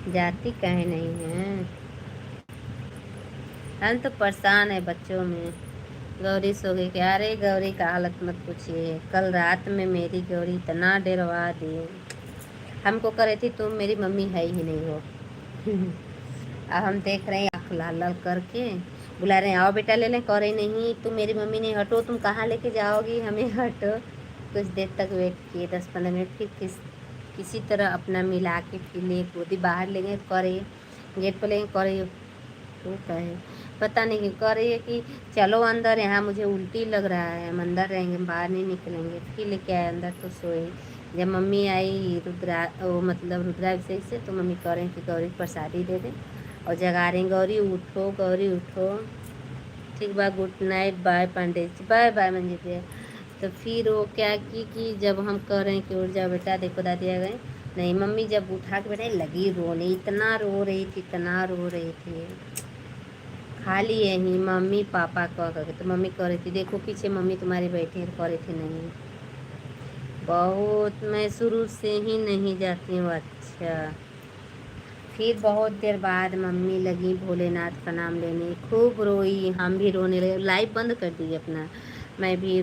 जाती काहे नहीं है। हम तो परेशान है बच्चों में। गौरी सो गई क्या? अरे गौरी का हालत मत पूछिए, कल रात में मेरी गौरी इतना डरवा दी। हमको करे थी तुम मेरी मम्मी है ही नहीं हो। अब हम देख रहे हैं आँख लाल लाल करके बुला रहे हैं, आओ बेटा ले लें। कह रही नहीं तुम मेरी मम्मी नहीं, हटो, तुम कहाँ लेके जाओगी हमें, हटो। कुछ देर तक वेट किए, 10-15 मिनट, फिर किसी तरह अपना मिला के फिर ले गोदी बाहर ले गए। करे गेट पर लेंगे, करे तो कहे पता नहीं क्यों कह रही है कि चलो अंदर, यहाँ मुझे उल्टी लग रहा है, हम अंदर रहेंगे, बाहर नहीं निकलेंगे। फिर लेके आए अंदर तो सोए। जब मम्मी आई रुद्रा वो मतलब रुद्राभिषेक से, तो मम्मी कह रही कि गौरी प्रसादी दे दें और जगा रही, गौरी उठो गौरी उठो। ठीक बा, good night, bye Pandey ji, bye bye Manjeet भैया। तो फिर वो क्या कि जब हम कह रहे हैं कि उठ जाओ बेटा, देखो दादी आ गए, नहीं मम्मी जब उठा के बैठे लगी रोने, इतना रो रही थी, इतना रो रही थी। खाली यही मम्मी पापा कह करके, तो मम्मी कह रही थी देखो पीछे मम्मी तुम्हारी बैठी है, कह रही थी नहीं बहुत, मैं शुरू से ही नहीं जाती हूँ। अच्छा, फिर बहुत देर बाद मम्मी लगी भोलेनाथ का नाम लेने, खूब रोई, हम भी रोने लगे, लाइव बंद कर दिए अपना, मैं भी